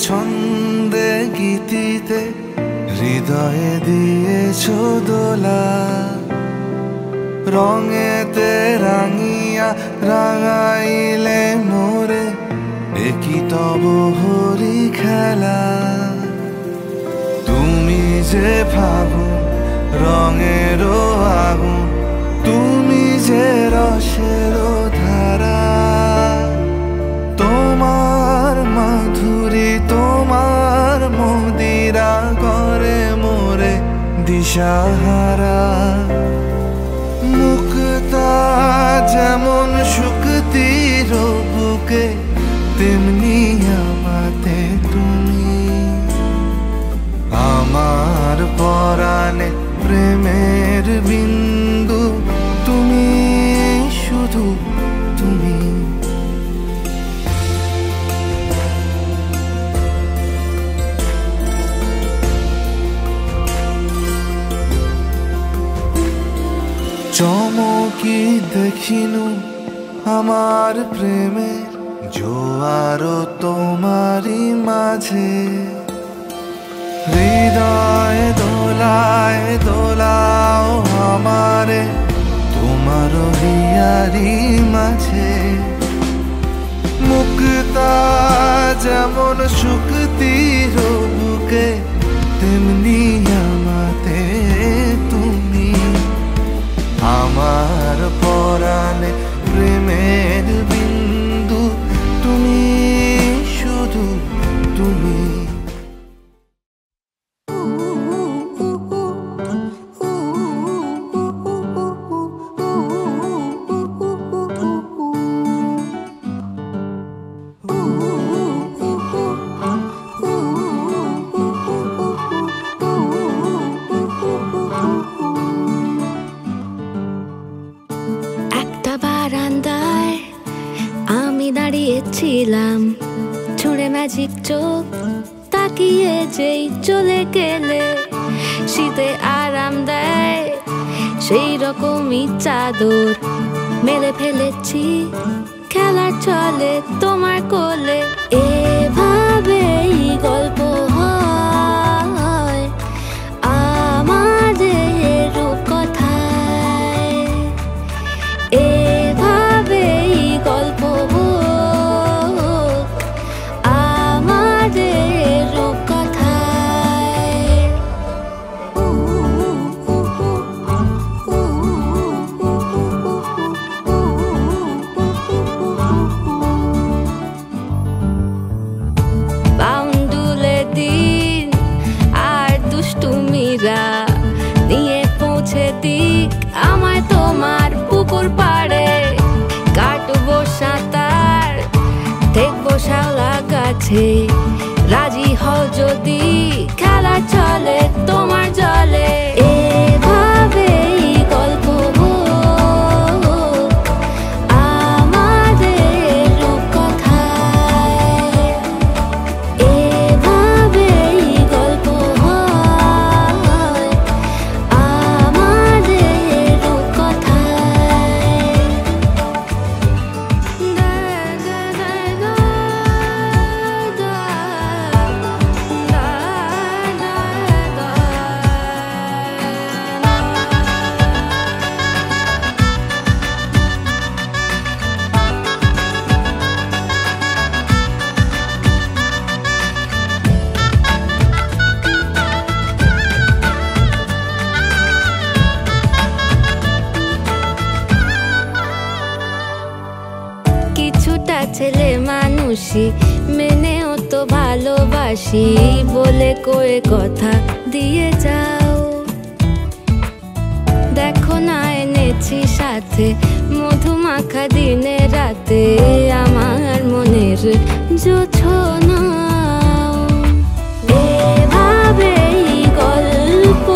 ছন্দে গীতিতে হৃদয়ে দিয়েছো দোলা, রঙেতে রাঙিয়া রাঙাইলে মোরে একই তব হরি খেলা। তুমি যে ফাগুন রঙেরও আগুন, তুমি যে রসেরও ধারা, তোমার মাধুরী তোমার মদিরা করে মোরে দিশাহারা। মুক্তা যেমন শুকতির বুকে, তেমনি আমাতে তুমি। আমার পরাণে প্রেমের বিন্দু, তুমি শুধু তুমি। চমকি দেখিনু আমার প্রেমের জোয়ারও তোমারই মাঝে, হৃদয় দোলায় দোলাও আমারে তোমার হিয়ারি মাঝে। মুক্তা যেমন শুকতির বুকে, তেমনি আমাতে তুমি। আমার পরাণে প্রেমের বিন্দু, তুমি শুধু তুমি। ছিলাম ছুঁড়ে ম্যাজিক চোখ তাকিয়ে যেই চলে গেলে, শীতে আরাম দেয় সেই রকমই চাদর মেলে ফেলেছি খেলার চলে তোমার কোলে। এভাবেই গল্প হয় আমাদের রূপকথায়, এভাবেই গল্প নিয়ে পৌঁছে দিক আমায় তোমার পুকুর পাড়ে। কাটবো সাঁতার দেখবো শাওলা গাছে, রাজি হও যদি খেলা চলে তোমার জলে। এভাবেই গল্প আমাদের রূপকথায়, এভাবেই গল্প ছেলে মানুষই মেনেও তো ভালোবাসি বলে কয়ে কথা দিয়ে যাও। দেখো না এনেছি সাথে মধুমাখা দিনে রাতে আমার মনের জোছনা। এভাবেই গল্প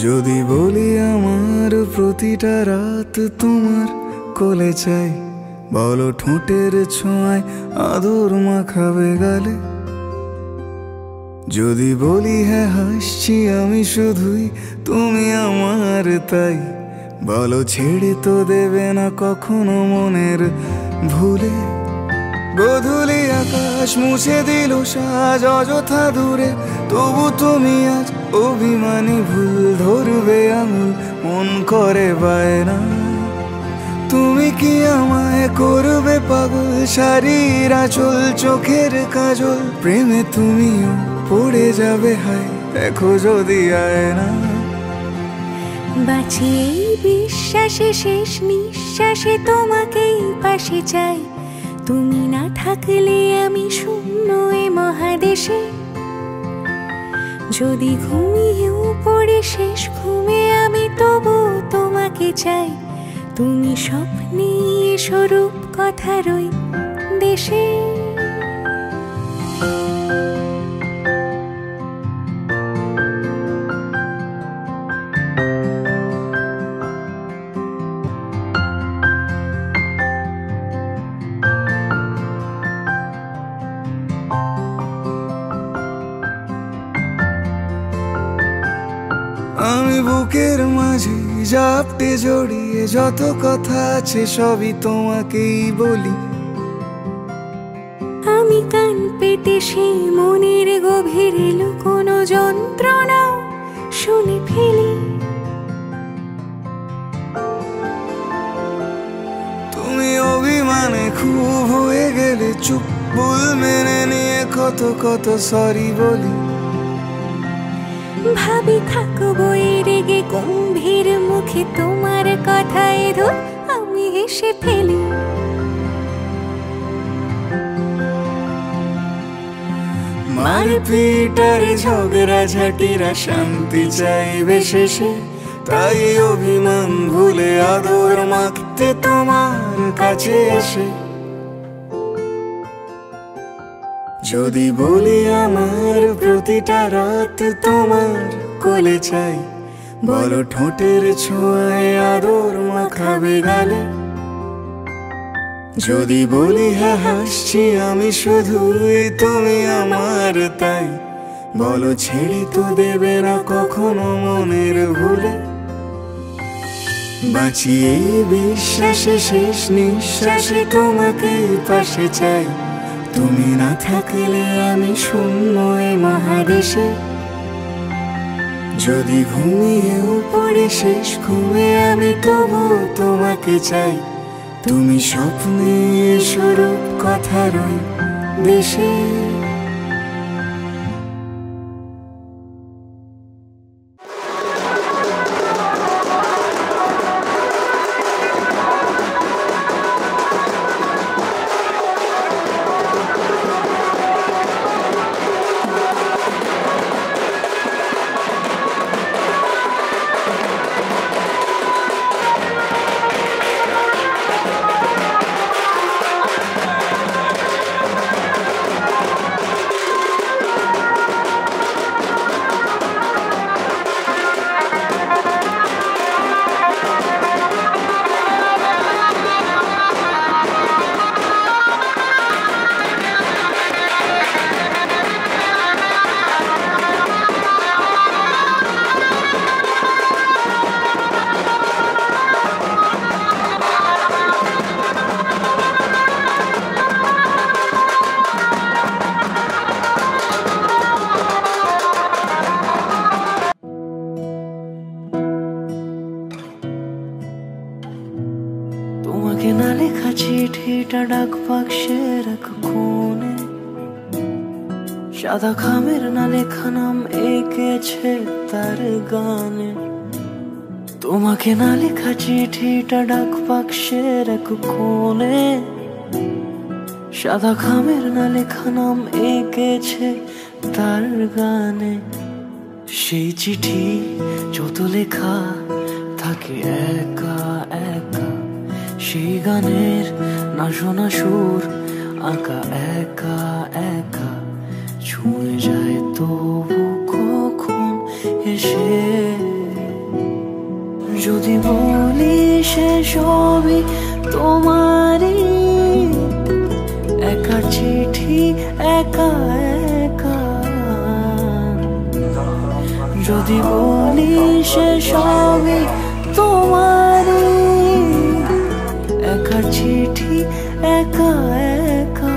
যদি বলি আমার প্রতিটা রাত তোমার কোলে চাই, বলো ঠোঁটের ছোঁয়ায় আদর মাখাবে গালে। যদি বলি হ্যাঁ হাসছি আমি শুধুই, তুমি আমার তাই, বলো ছেড়ে তো দেবে না কখনো মনের ভুলে। গোধূলি আকাশ মুছে দিল সাজ অযথা দূরে, তবু তুমি আজ অভিমানী ভুল ধরবে আঙুল, মন করে বায়না। তুমি কি আমায় করবে পাগল, শাড়ির আঁচল চোখের কাজল, প্রেমে তুমিও পড়ে যাবে হায় দেখো যদি আয়না। বাঁচি এই বিশ্বাসে শেষ নিঃশ্বাসে তোমাকেই পাশে চাই, তুমি না থাকলে আমি শূন্য এ মহাদেশে। যদি ঘুমিয়েও পড়ে শেষ ঘুমে আমি তবু তোমাকে চাই, তুমি স্বপ্নে স্বরূপ কথার ওই দেশে। আমি বুকের মাঝে জাপটে জড়িয়ে যত কথা আছে সবই তোমাকেই বলি। আমি কান পেতে সেই মনের গভীরে লুকোনো যন্ত্রণা শুনে ফেলি। তুমি অভিমানে খুব হয়ে গেলে চুপ, ভুল মেনে নিয়ে কত কত সরি বলি। ভাবি থাকবো এই রেগে গম্ভীর মুখে তোমার কথায় ধর আমি হেসে ফেলি। মারপিট আর ঝগড়া ঝাঁটিরা শান্তি চাইবে শেষে, তাই অভিমান ভুলে আদর মাখতে তোমার কাছে এসে। যদি বলি আমার প্রতিটা রাত তোমার কোলে চাই, বলো ঠোঁটের ছোঁয়ায় আদর মাখাবে গালে। যদি বলি হ্যাঁ হাসছি আমি শুধুই, তুমি আমার তাই, বলো ছেড়ে তো দেবে না কখনো মনের ভুলে। বাঁচি এই বিশ্বাসে শেষ নিঃশ্বাসে তোমাকেই পাশে চাই, তুমি না থাকলে আমি শূন্য এ মহাদেশে। যদি ঘুমিয়েও পড়ে শেষ ঘুমে আমি তবু তোমাকে চাই, তুমি স্বপ্নে স্বরূপ কথার ওই দেশে। তোমাকে না লেখা চিঠিটা ডাক বাক্সের এক কোণে, সাদা খামের না লেখা নাম এঁকেছে তার গানে। তোমাকে না লেখা চিঠিটা ডাক বাক্সের এক কোণে, সাদা খামের না লেখা নাম এঁকেছে তার গানে। সেই চিঠি যত লেখা থাকে একা একা, সেই গানের না শোনা সুর আঁকা একা একা, ছুঁয়ে যায় তবু কখন এসে সবই তোমারই। একা চিঠি একা একা, যদি বলি সে সবই তোমারই। একা চিঠি একা একা।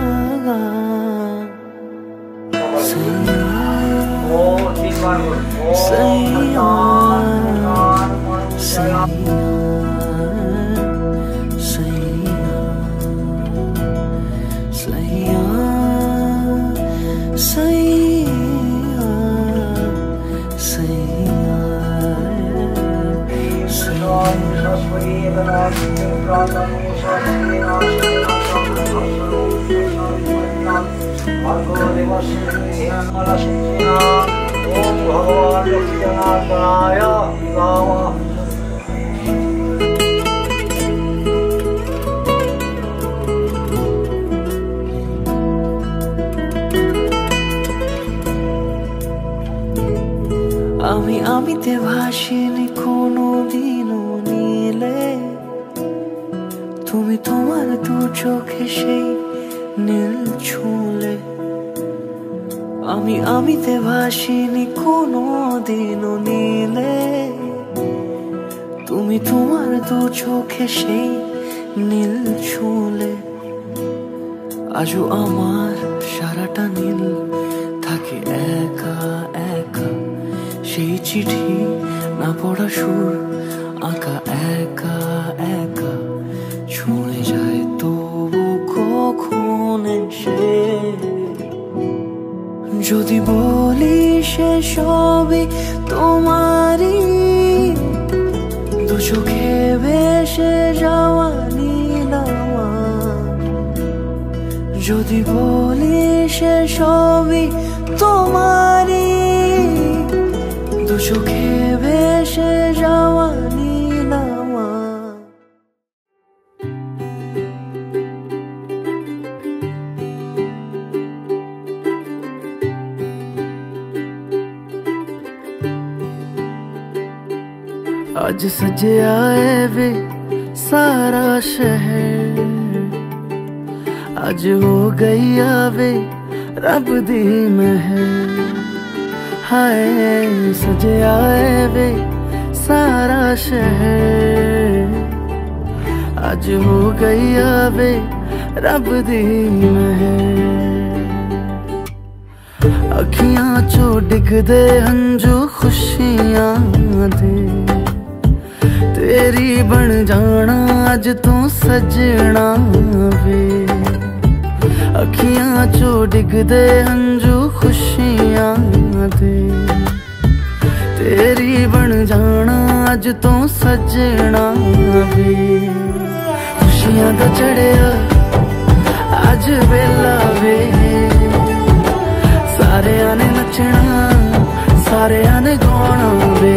আমিতে ভাসিনি কোনো দিনও নীলে, তুমি তোমার দু চোখে সেই নীল ছুঁলে। আমিতে ভাসিনি কোনো দিনও নীলে, তুমি তোমার দু চোখে সেই নীল ছুঁলে। আজও আমার সারাটা নীল থাকে একা একা, সেই চিঠি না পড়া সুর আঁকা একা একা, ছুঁয়ে যায় তবু কখন এসে। যদি বলি সে সবই তোমারই, দু চোখে ভেসে যাওয়া নীল আমার। যদি বলি সে সবই তোমারই, দু চোখে ভেসে যাওয়া নীল আমার। आज सजे आए वे सारा शहर, आज हो गई आवे रब दी महर। हाय सजे आए वे सारा शहर, आज हो गई आवे रब दी महर। अखियां चो डिगदे हंजू खुशियां दे, तेरी बन जाना अज तू सजना वे। अखियां चो डिगदे हंजू खुशियां दे, तेरी बन जाना अज तू सजना वे। खुशियां दा चढ़िया अज वेला वे, सारेयां ने नचना सारेयां ने गाना वे।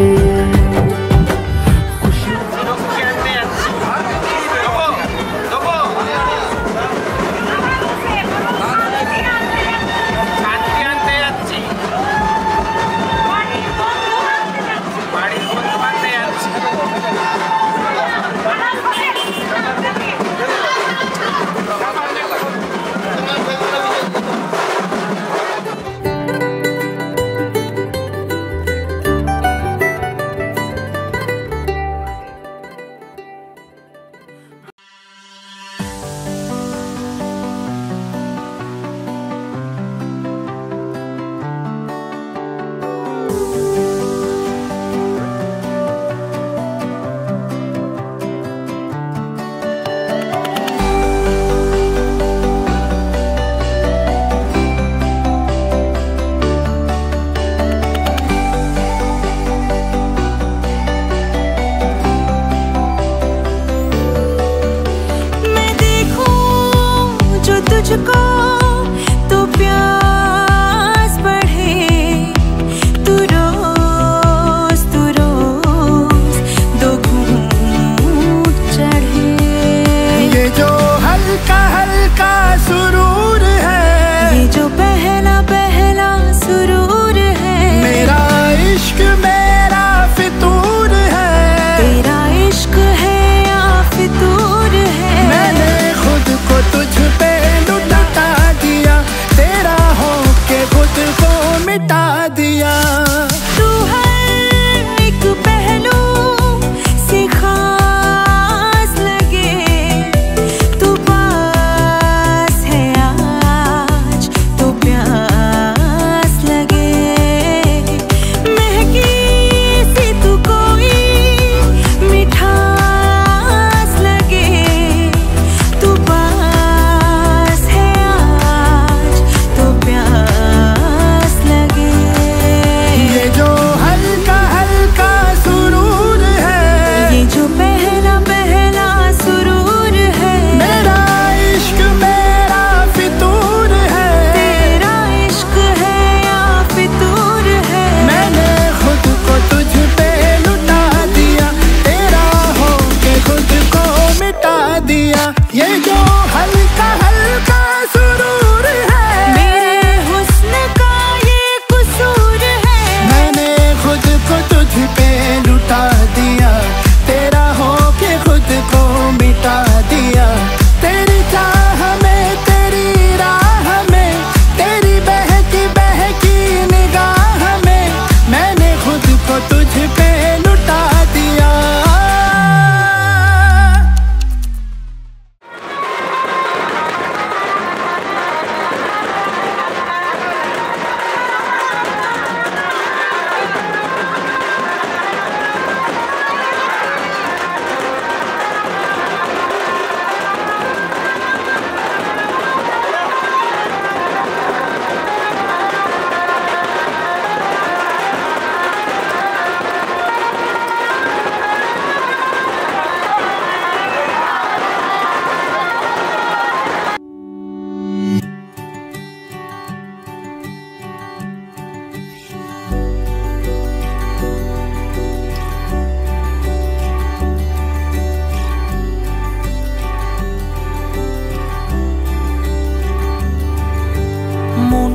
মন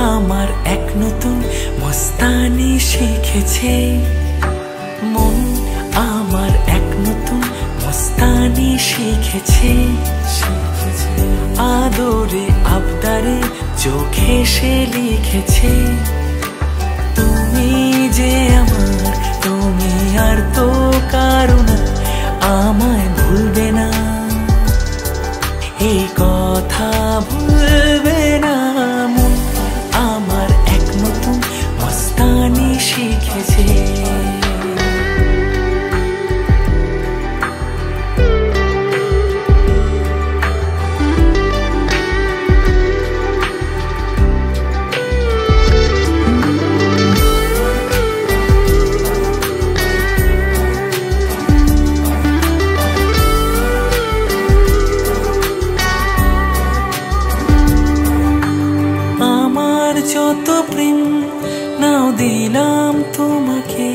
আমার এক নতুন মস্তানি শিখেছে, মন আমার এক নতুন মস্তানি শিখেছে। আদরে আবদারে চোখে সে লিখেছে, তুমি যে আমার, তুমি আর তো কারো না, আমায় ভুলবে না, এই কথা ভুলবে না। মন আমার এক নতুন মস্তানি শিখেছে। যত প্রেম নাও দিলাম তোমাকে,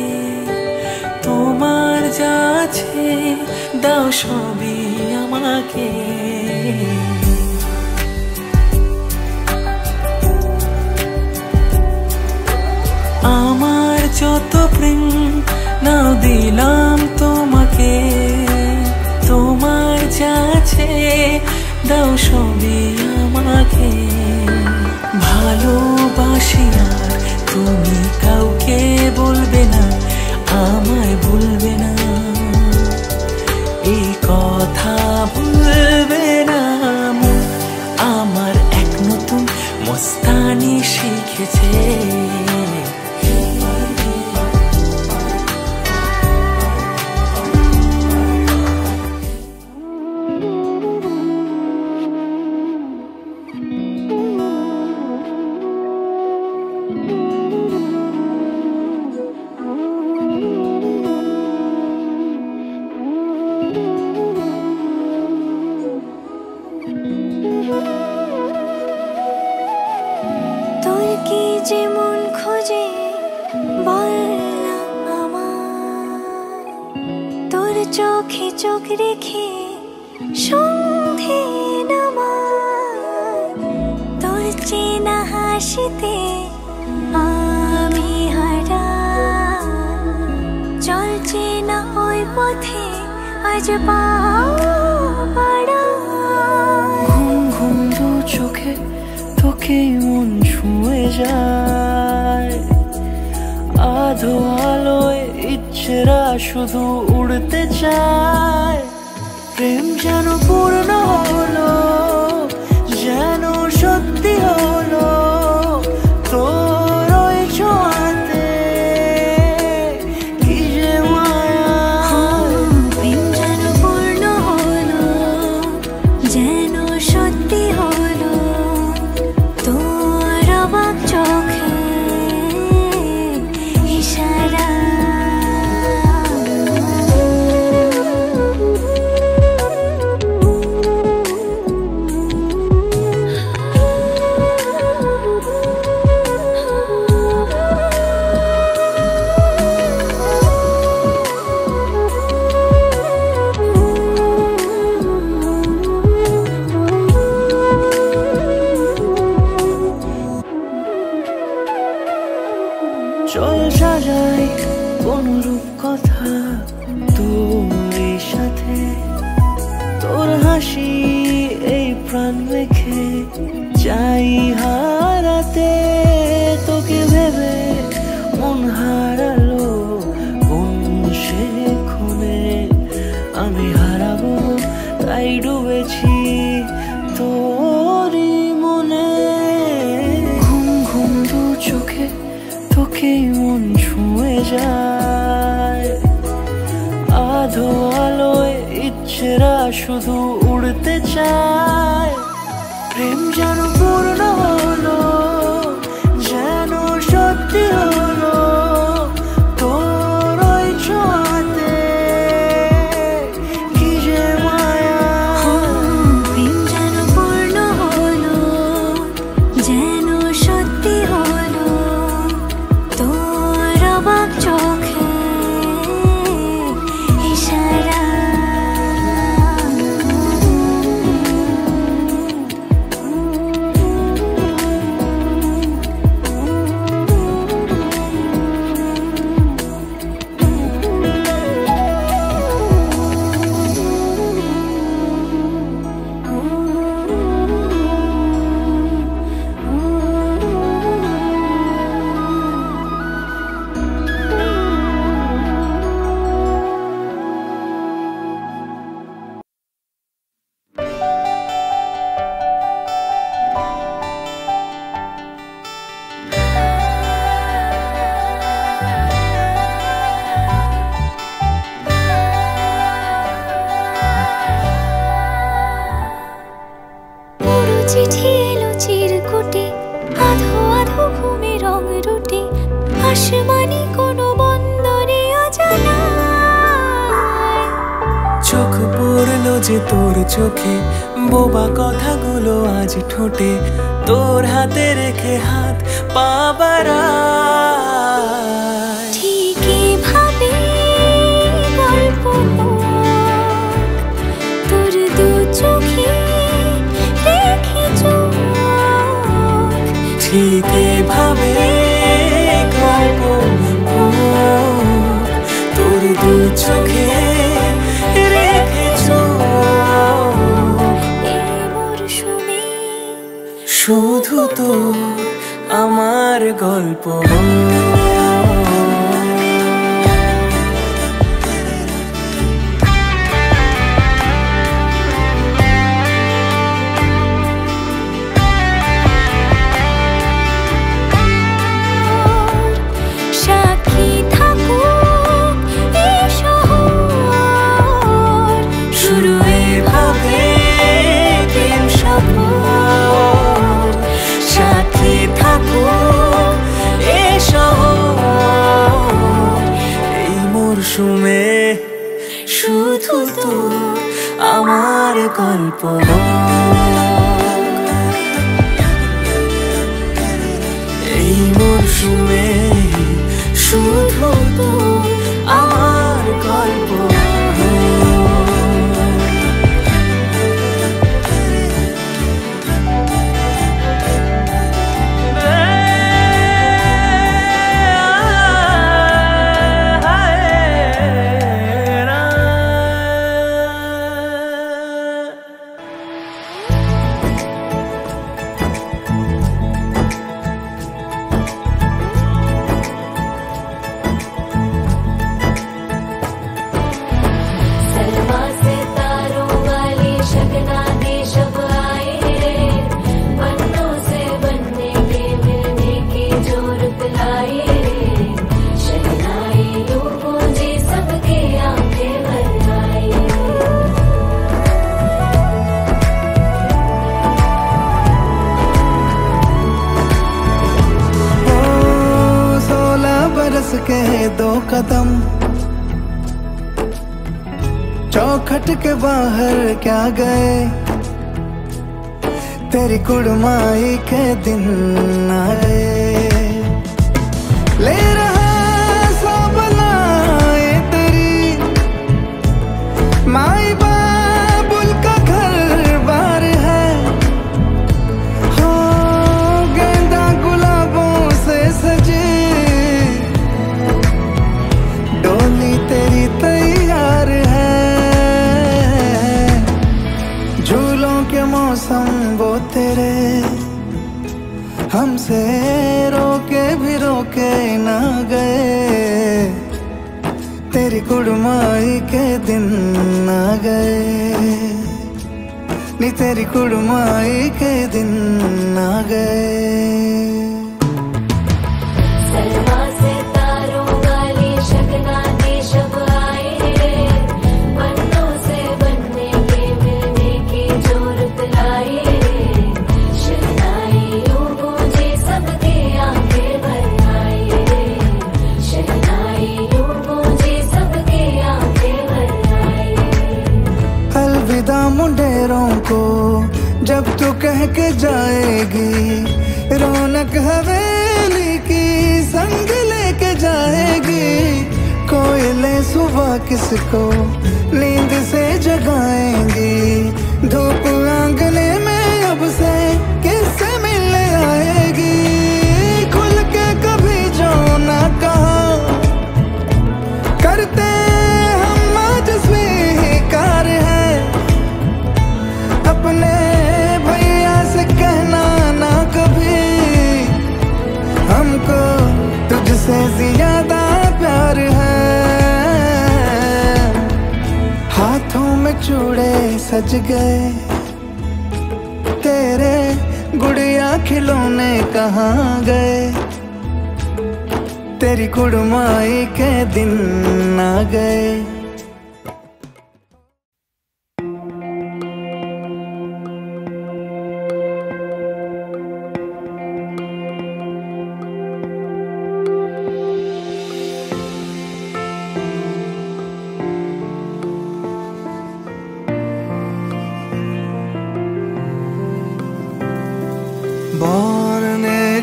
তোমার যা আছে দাও সবই আমাকে। আমার যত প্রেম নাও দিলাম তোমাকে, তোমার যা আছে দাও সবই আমাকে। ভালোবাসি আর তুমি কাউকে বলবে না, আমায় ভুলবে না, এই কথা ভুলবে না। আমার এক নতুন মস্তানি শিখেছে। তোর কি যেমন খোঁজে বল না আমায়, তোর চোখে চোখ রেখে সন্ধে নামায়, তোর চেনা হাসিতে আমি হারাই, চলছে না ওই পথে আজ পা বাড়াই। ঘুম ঘুম দু চোখে তোকে মন ছুঁয়ে যায়, আধো আলোয় ইচ্ছেরা শুধু উড়তে চায়। প্রেম যেন পূর্ণ হলো, যেন সত্যি হলো, তোর ওই ছোঁয়াতে কি যে মায়া। প্রেম যেন পূর্ণ হলো, যেন সত্যি হলো, তোর অবাক চোখে ইশারা। চল সাজাই কোন রূপ কথা তোর সাথে, তোর হাসি এই প্রাণ রেখে চাই হারাতে। তোকে ভেবে মন হারালো কোন সে খুনে, আমি হারাবো তাই ডুবেছি তোরই মনে। ঘুম ঘুম দু চোখে তোকে মন ছুঁয়ে যায়, আধো আলোয় ইচ্ছেরা শুধু উড়তে চায়। প্রেম যেন পূর্ণ হলো, যেন সত্যি হলো, তোর ওই ছোঁয়াতে কি যে মায়া। প্রেম যেন পূর্ণ হলো, যেন সত্যি হলো, তোর অবাক চোখে ইশারা। আসমানি কোনো বন্দরে অজানা চোখ পড়লো যে তোর চোখে, বোবা কথাগুলো আজ ঠোঁটে, তোর হাতে রেখে হাত পা বাড়ায়। ঠিক এভাবে গল্প তোর দু চোখে রেখে চোখ, ঠিক এভাবে গল্প তোর দু চোখে রেখে চোখ। এই মরশুমে শুধু তো আমার গল্প। সাক্ষী থাকুক এই শহর, শুরু এভাবে প্রেম সফর, সাথী থাকুক এ শহর। এই মরশুমে শুধু তো আমার গল্প। এই মরশুমে শুধু তো আমার গল্প। सलमा से तारों वाली शगना दे शब आए रे, बनों से बनने के मिलने की जोरत लाए रे, शहनाई यूं गूंजी सबके आंखें भर आई। ओ 16 बरस के 2 कदम, चौखट के बाहर क्या गए, तेरी कुड़माई के दिन आए। ले रहा सब लाए तेरी माई बाबुल का घर बार है, हो गेंदा गुलाबों से सजी डोली तेरी तैयार है। झूलों के मौसम वो तेरे हमसे रोके भी रोके ना गए, तेरी कुड़माई के दिन आ गए, नी तेरी कुड़माई के दिन आ गए। सलमा से तारों वाली शगना दे शब आए रे, बनों से बनने के मिलने की जोरत लाए रे, शहनाई यूं गूंजी सबके आंखें भर आई रे, शहनाई यूं गूंजी सबके आंखें भर आई। अलविदा मुंडेरों को जब तू कह के जाएगी, रौनक हवेली की संग लेके जाएगी। कोयले सुबह किसको नींद से जगाएंगी, धूप आंगने में अब से किससे मिलने आएगी। खुल के कभी जो ना कहा करते हम आज स्वीकार है, अपने भैया से कहना ना कभी, हमको तुझसे ज्यादा प्यार है। हाथों में चूड़े सज गए, तेरे गुड़िया खिलौने कहाँ गए, तेरी कुड़माई के दिन आ गए।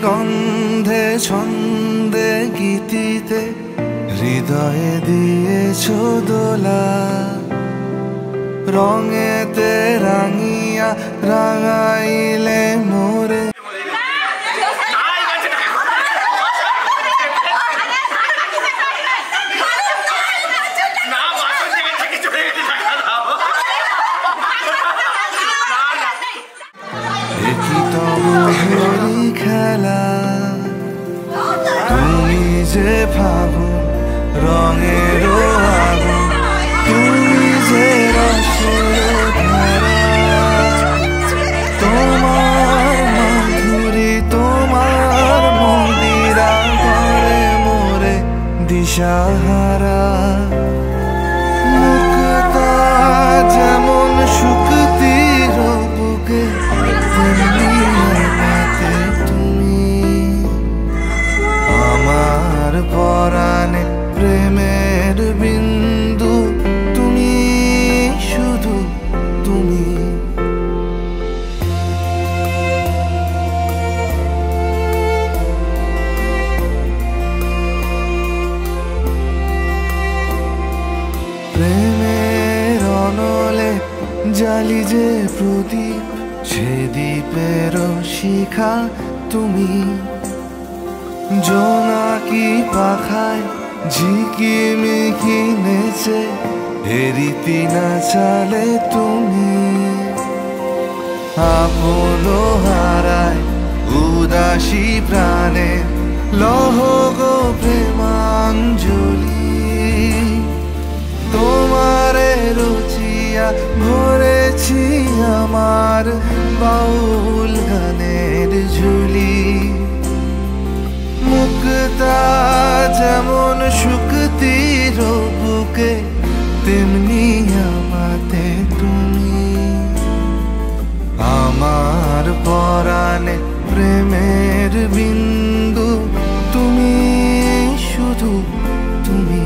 গন্ধে ছন্দে গীতিতে হৃদয়ে দিয়েছো দোলা, রঙেতে রাঙিয়া রাঙাইলে মোরে। খেলা তুমি যে ফাগুন রঙের আগুন, তুমি যে রসের ধারা, তোমার মাধুরী তোমার মন্দিরা করে মোরে দিশাহারা। মুক্তা যেমন শুকতির বুকে তেমনি আমাতে তুমি, আমার পরাণে প্রেমের বিন্দু তুমি, শুধু তুমি। প্রেমের অনলে জালি যে প্রদীপ, সে দ্বীপের শিখা তুমি। জোনাকি পাখায় ঝিকিমিকি নেচে হেরিতি না চালে তুমি। আপন হারায় উদাসী প্রাণে লহ গো প্রেমাঞ্জলি, তোমারে রুচিয়া ভরেছি আমার বাউল গানের ঝুলি। মুক্তা যেমন শুকতির বুকে তেমনি আমাতে তুমি, আমার পরাণে প্রেমের বিন্দু তুমি, শুধু তুমি।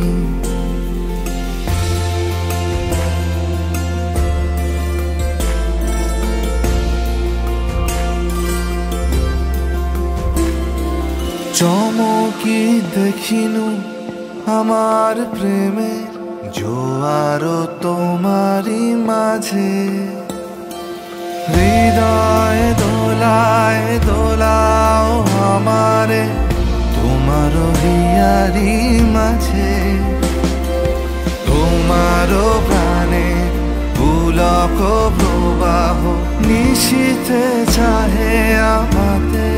চমকি দেখিনু আমার প্রেমের জোয়ার তোমারই মাঝে, হৃদয় দোলায় দোলাও আমারে তোমার হিয়ারি মাঝে। তোমার প্রাণে পুলক প্রবাহ নিশীথে চাহে আমাতে,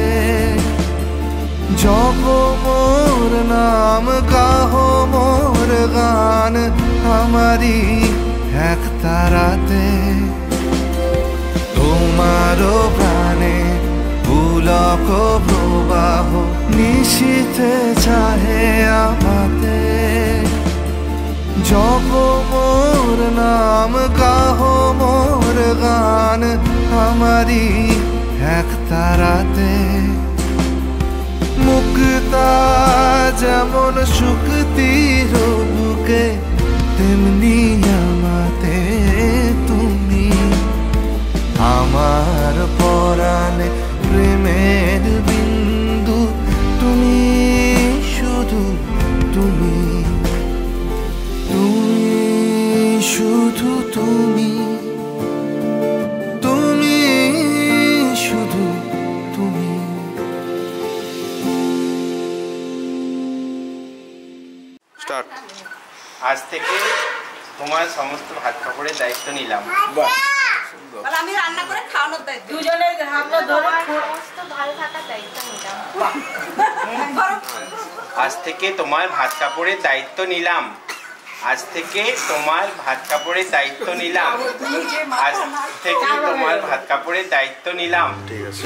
জপ মোর নাম গাহ মোর গান আমারি এক তারাতে। তোমার প্রাণে পুলক প্রবাহ নিশীথে চাহে আমাতে, জপ মোর নাম গাহ মোর গান আমারি এক তারাতে। মুক্তা যেমন শুকতির বুকে তেমনি আমাতে তুমি, আমার পরাণে প্রেমের বিন্দু তুমি, শুধু তুমি, তুমি শুধু তুমি, তুমি শুধু তুমি। আজ থেকে তোমার সমস্ত ভাত কাপড়ের দায়িত্ব নিলাম। আমি রান্না করে খাওয়ানোর দায়িত্ব, দুজনের হাত ধরে সমস্ত ভালো থাকার দায়িত্ব নিলাম। আজ থেকে তোমার ভাত কাপড়ের দায়িত্ব নিলাম। আজ থেকে তোমার ভাত কাপড়ের দায়িত্ব নিলাম। আজ থেকে তোমার ভাত কাপড়ের দায়িত্ব নিলাম। ঠিক আছে,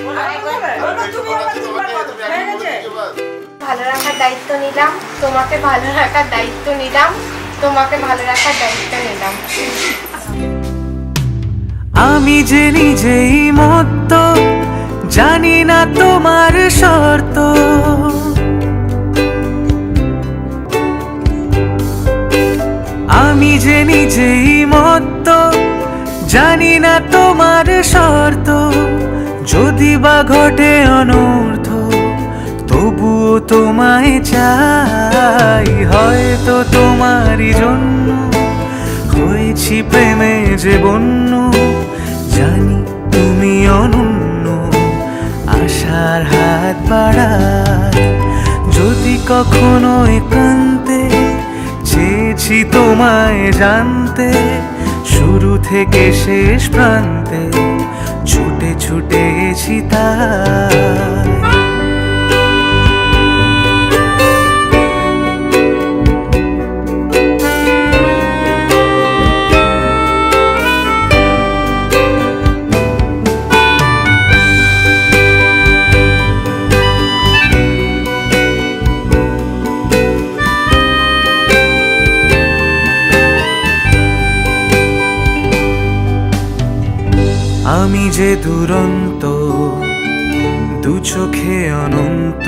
ভালো রাখার দায়িত্ব নিলাম, তোমাকে ভালো রাখার দায়িত্ব নিলাম, তোমাকে ভালো রাখার দায়িত্ব নিলাম। আমি যে নিজেই মত্ত, জানি না তোমার শর্ত। আমি যে নিজেই মত্ত, জানি না তোমার শর্ত। যদি বা ঘটে অনর্থ হয়েছি প্রেমে যে বন্য, জানি তুমি অনন্য। আশার হাত বাড়ায় যদি কখনো একান্তে, চেয়েছি তোমায় জানতে। শুরু থেকে শেষ প্রান্তে ছুটে ছুটে গেছি তাই। আমি যে দুরন্ত, দু চোখে অনন্ত,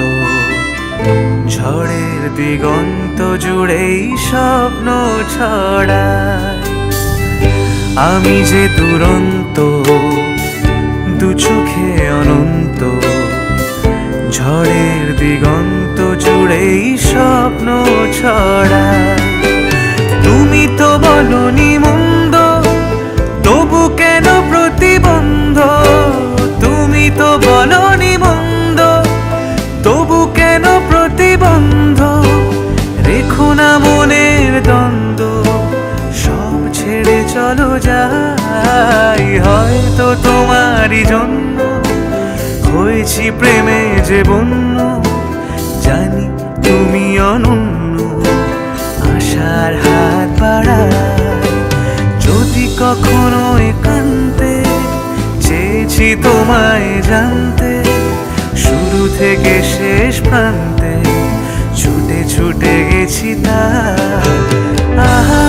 ঝড়ের দিগন্ত জুড়েই স্বপ্ন ছড়ায়। আমি যে দুরন্ত, দু চোখে অনন্ত, ঝড়ের দিগন্ত জুড়েই স্বপ্ন ছড়ায়। তুমি তো বলনি মন্দ, তবু কেন প্রতিবন্ধ? তুমি তো বলনি মন্দ, তবু কেন প্রতিবন্ধ? রেখো না মনের দ্বন্দ্ব, সব ছেড়ে চলো যাই। হয়তো তোমারই জন্য হয়েছি প্রেমে যে বন্য, জানি তুমি অনন্য। আশার হাত বাড়ায় যদি কখনো একান্তে, চেয়েছি তোমায় জানতে। শুরু থেকে শেষ প্রান্তে ছুটে ছুটে গেছি তাই। আহা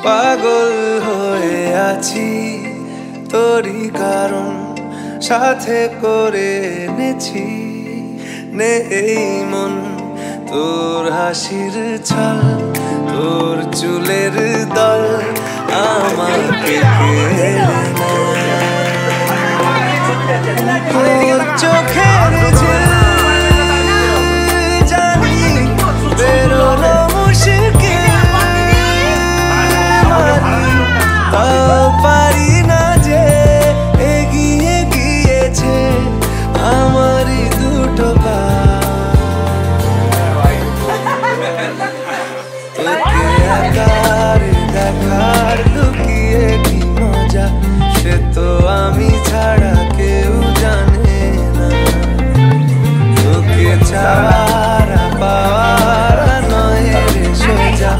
পাগল হয়ে আছি তোরই কারণ, সাথে করে এনেছি নেই মন। তোর হাসির ছল, তোর চুলের দল আমাকে কেড়ে নেয়। তোর চোখের ঝিল জানি বেরোনো মুশকিল, তাও পারি না যে এগিয়ে গিয়েছে আমারই দুটো পা। তোকে আকার দেখার লুকিয়ে কি মজা, সে তো আমি ছাড়া কেউ জানে না। তোকে ছাড়া পাওয়ার নয় রে সোজা,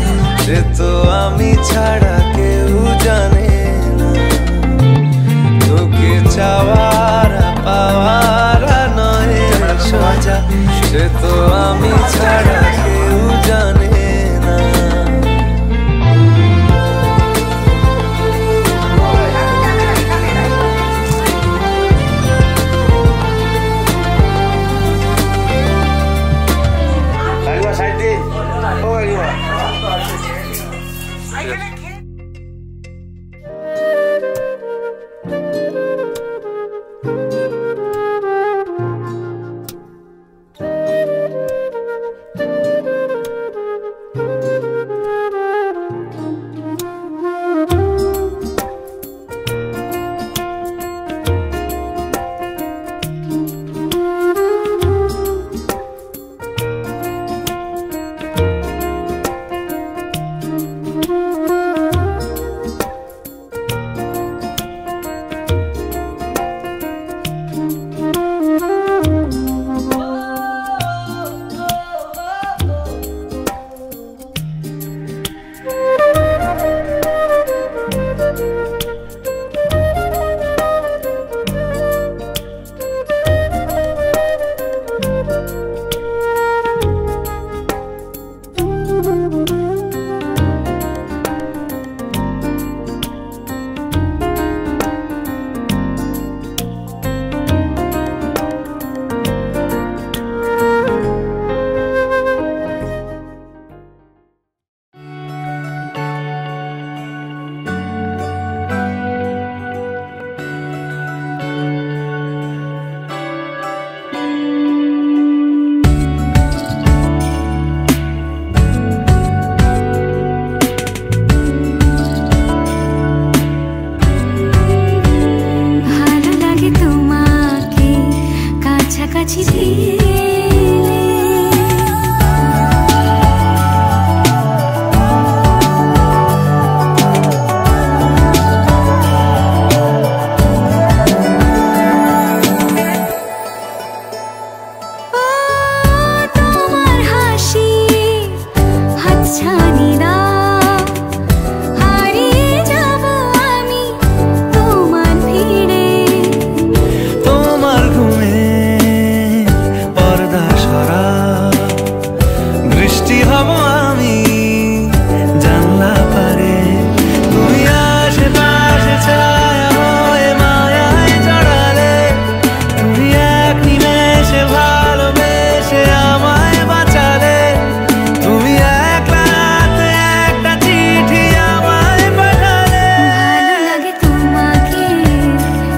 সে তো আমি ছাড়া কেউ জানে না। তোকে চাওয়ার পাওয়ার নয় রে সোজা, সে তো আমি ছাড়া কেউ জানে না।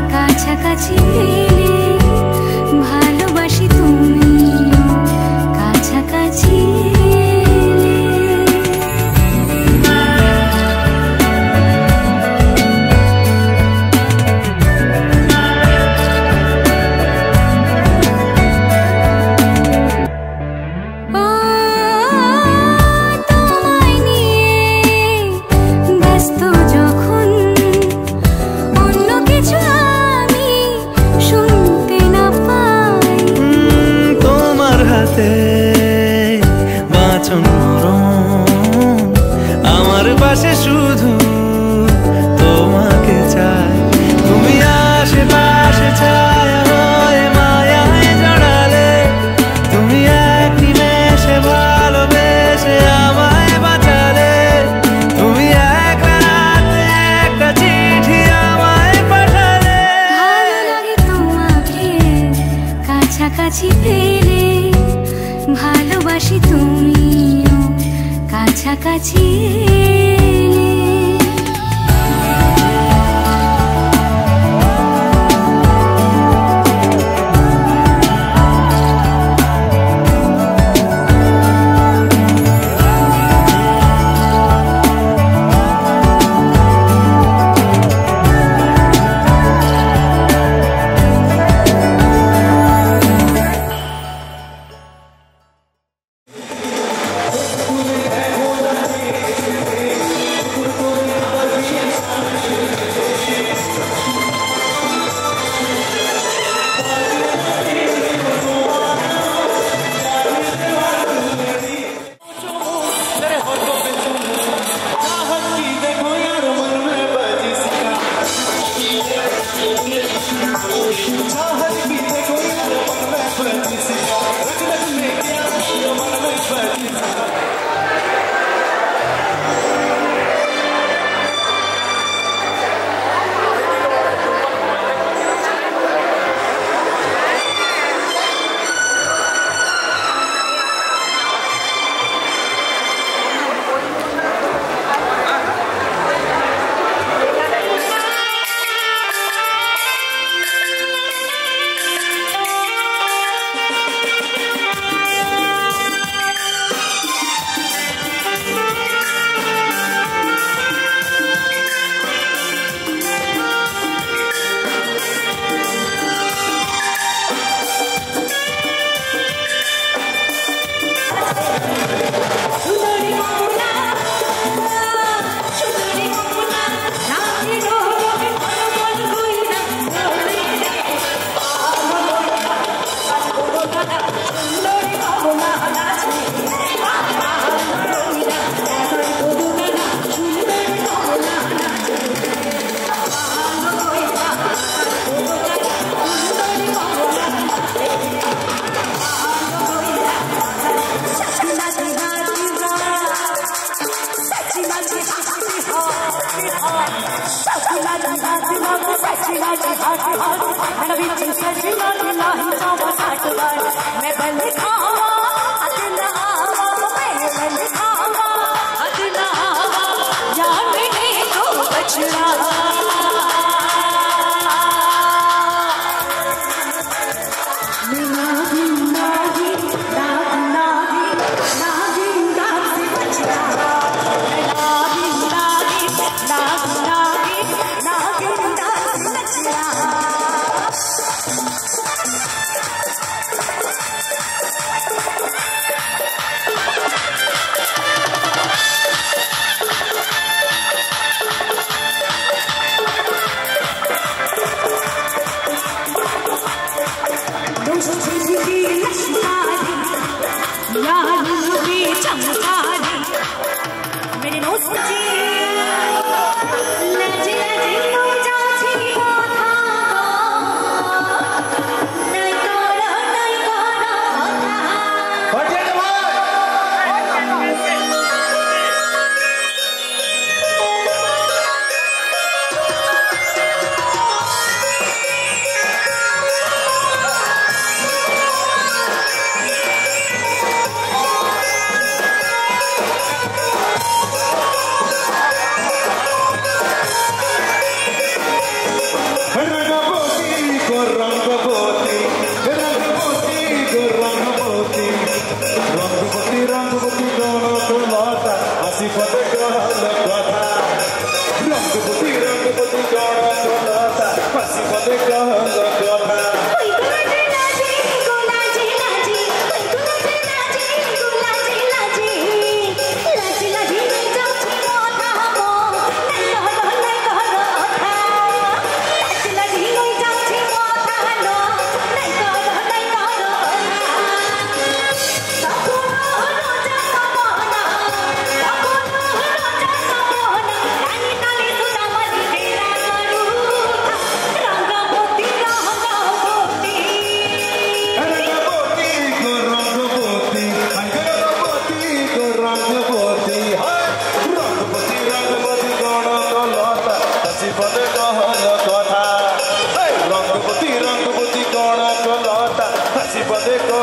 কাছাকাছি ফিরে কাছাকাছি পেলে ভালোবাসি তুমিও কাছাকাছি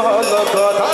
হলো কথা।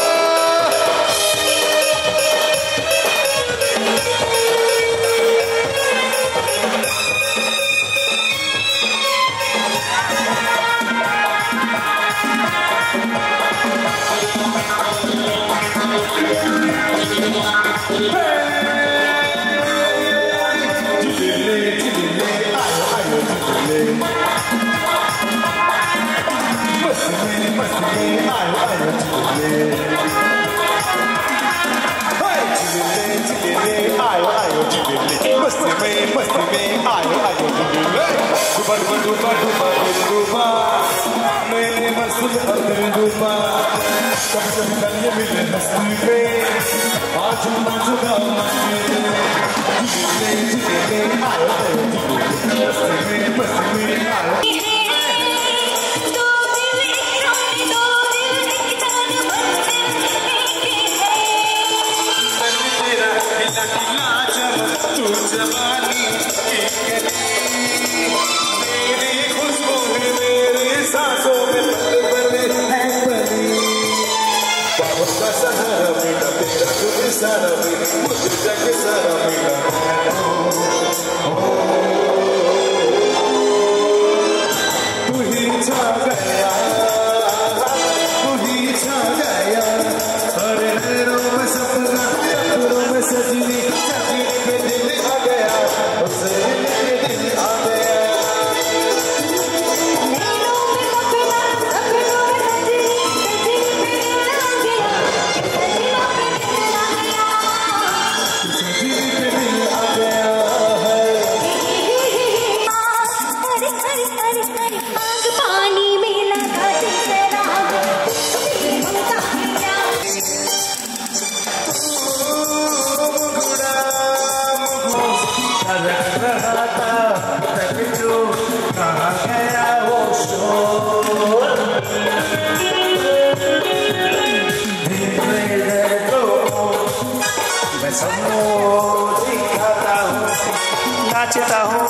नाचता हूँ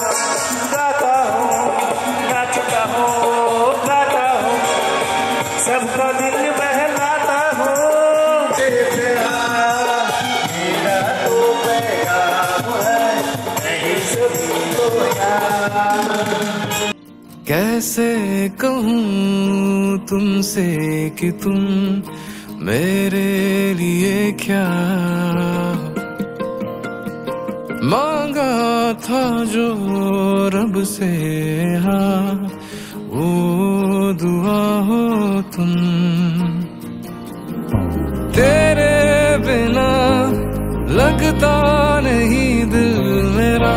गाता हूँ, नाचता हूँ गाता हूँ, सबका दिल बहलाता हूँ। मेरा तो पैगाम है नहीं सभी को याद। कैसे कहूँ तुमसे कि तुम मेरे लिए क्या मांगा था जो रब से, हाँ वो दुआ हो तुम। तेरे बिना लगता नहीं दिल मेरा,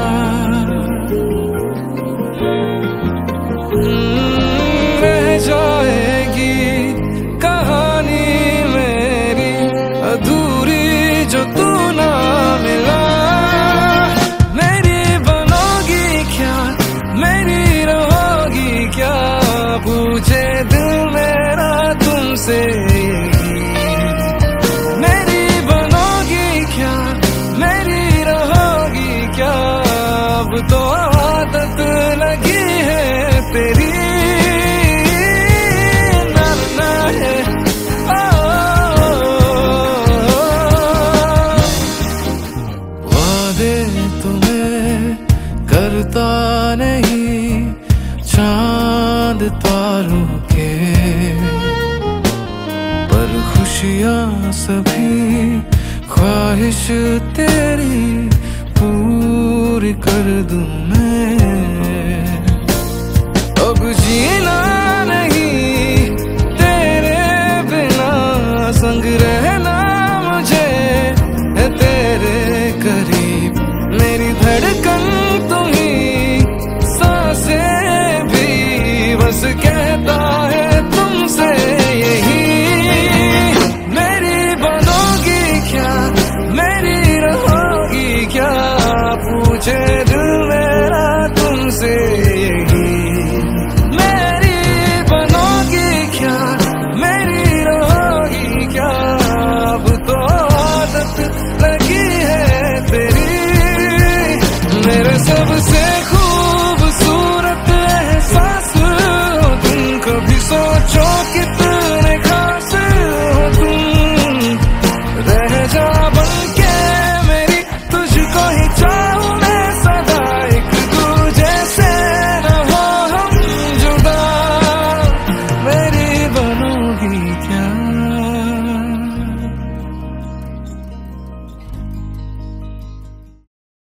रह जाएगी कहानी मेरी अधूरी जो तू ना मिला। पूछे दिल मेरा तुमसे मेरी बनोगी क्या, मेरी रहोगी क्या। अब तो आदत लगी है तेरी ना है। वादे तुम्हें करता नहीं चांद तारों के, पर खुशियाँ सभी ख्वाहिश तेरी पूरी कर दूं मैं। अब जीना नहीं तेरे बिना, संग रहना मुझे है तेरे करीब। मेरी धड़कन तुम्ही, सांसें भी बस कहता है तुमसे यही। मेरी बनोगी क्या, मेरी रहोगी क्या। पूछे दिल मेरा तुमसे यही। मेरी बनोगी क्या, मेरी रहोगी क्या। अब तो आदत लगी है तेरी मेरे सबसे